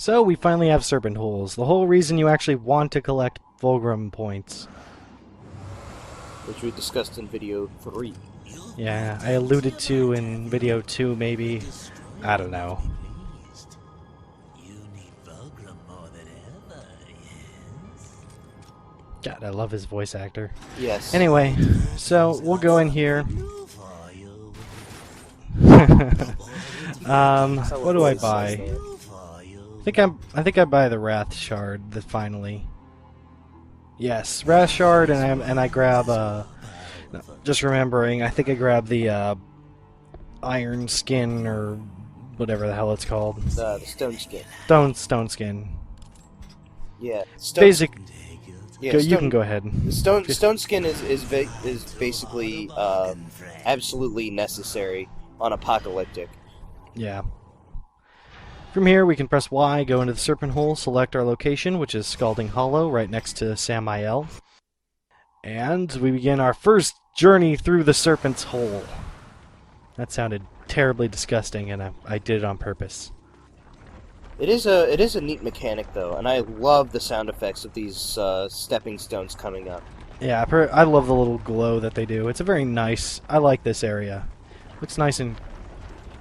So we finally have serpent holes. The whole reason you actually want to collect Fulgrim points. Which we discussed in video 3. Yeah, I alluded to in video 2 maybe. I don't know. God, I love his voice actor. Yes. Anyway, so we'll go in here. What do I buy? I think I buy the Wrath Shard finally. Yes, Wrath Shard, and I grab no, just remembering, I think I grab the Iron Skin or whatever the hell it's called. The Stone Skin. Stone Skin. Yeah. Basic. Yeah, you can go ahead. Stone Skin is basically absolutely necessary on Apocalyptic. Yeah. From here, we can press Y, go into the Serpent Hole, select our location, which is Scalding Hollow, right next to Samael. And we begin our first journey through the Serpent's Hole. That sounded terribly disgusting, and I did it on purpose. It is a neat mechanic, though, and I love the sound effects of these stepping stones coming up. Yeah, I love the little glow that they do. It's a very nice... I like this area. Looks nice and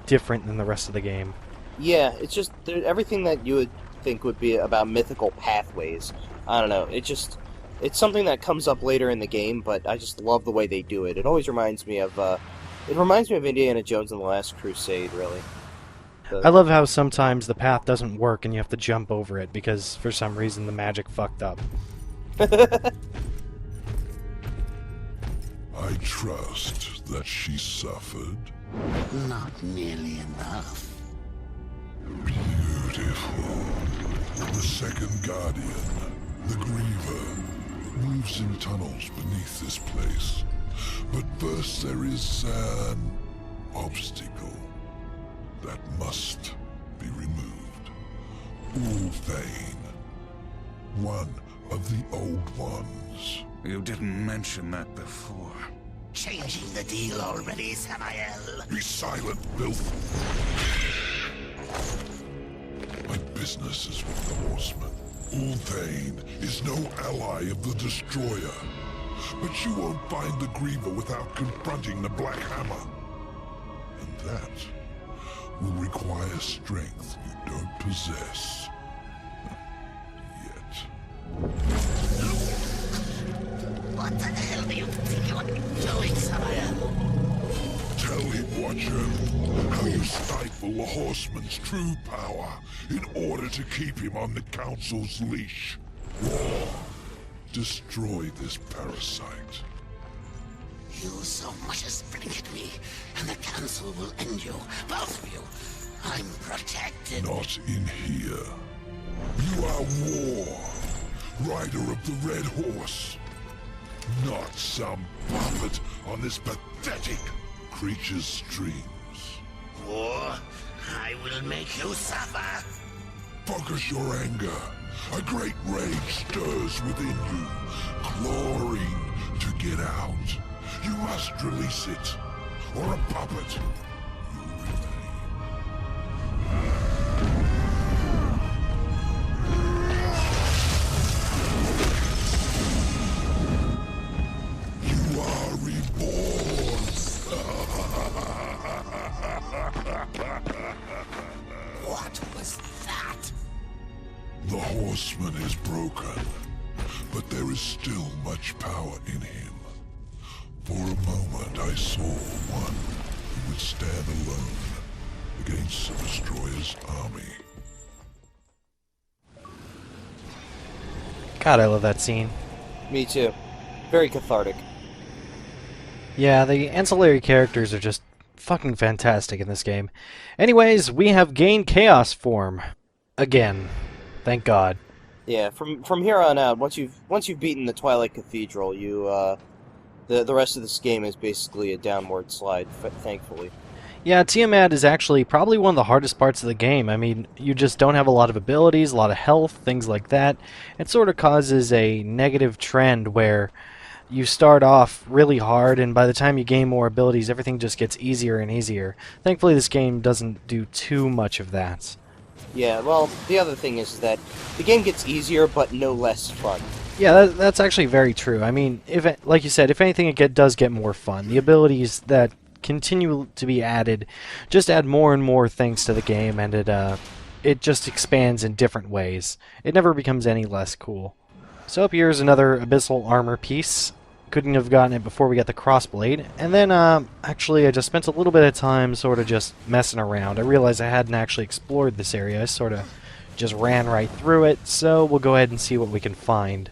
different than the rest of the game. Yeah, it's just everything that you would think would be about mythical pathways. I don't know. It's something that comes up later in the game, but I just love the way they do it. It always reminds me of Indiana Jones and the Last Crusade, really. I love how sometimes the path doesn't work and you have to jump over it because for some reason the magic fucked up. I trust that she suffered. Not nearly enough. Beautiful. The second guardian, the Griever, moves in tunnels beneath this place. But first there is an obstacle that must be removed. Ulthane, one of the old ones. You didn't mention that before. Changing the deal already, Samael. Be silent, filth. My business is with the Horseman. Ulthane is no ally of the Destroyer. But you won't find the Griever without confronting the Black Hammer. And that will require strength you don't possess. Yet. What the hell do you think you're doing, Samael? Tell him, Watcher, how you stifle the Horseman's true power in order to keep him on the Council's leash. Or destroy this parasite. You so much as blink at me, and the Council will end you, both of you. I'm protected. Not in here. You are War, rider of the Red Horse. Not some puppet on this pathetic creature's strings. War, I will make you suffer. Focus your anger. A great rage stirs within you, clawing to get out. You must release it, or a puppet you remain. You are reborn. What was that? The Horseman is broken, but there is still much power in him. For a moment I saw one who would stand alone against the Destroyer's army. God, I love that scene. Me too. Very cathartic. Yeah, the ancillary characters are just fucking fantastic in this game. Anyways, we have gained Chaos form. Again. Thank God. Yeah, from here on out, once you've beaten the Twilight Cathedral, you the rest of this game is basically a downward slide, thankfully. Yeah, Tiamat is actually probably one of the hardest parts of the game. I mean, you just don't have a lot of abilities, a lot of health, things like that. It sort of causes a negative trend where you start off really hard, and by the time you gain more abilities, everything just gets easier and easier. Thankfully, this game doesn't do too much of that. Yeah, well, the other thing is that the game gets easier, but no less fun. Yeah, that's actually very true. I mean, like you said, if anything, does get more fun. The abilities that continue to be added just add more and more things to the game, and it just expands in different ways. It never becomes any less cool. So up here's another abyssal armor piece. Couldn't have gotten it before we got the crossblade. And then, actually, I just spent a little bit of time sort of just messing around. I realized I hadn't actually explored this area. I sort of just ran right through it, so we'll go ahead and see what we can find.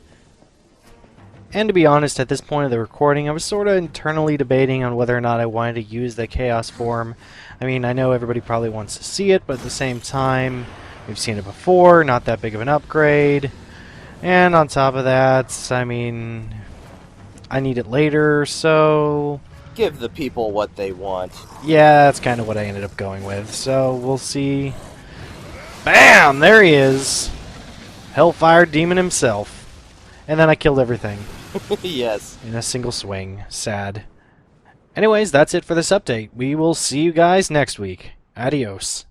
And to be honest, at this point of the recording, I was sort of internally debating on whether or not I wanted to use the Chaos form. I mean, I know everybody probably wants to see it, but at the same time, we've seen it before, not that big of an upgrade. And on top of that, I mean, I need it later, so Give the people what they want. yeah, that's kind of what I ended up going with. So we'll see. Bam! There he is! Hellfire Demon himself. And then I killed everything Yes. in a single swing. Sad. Anyways, that's it for this update. We will see you guys next week. Adios.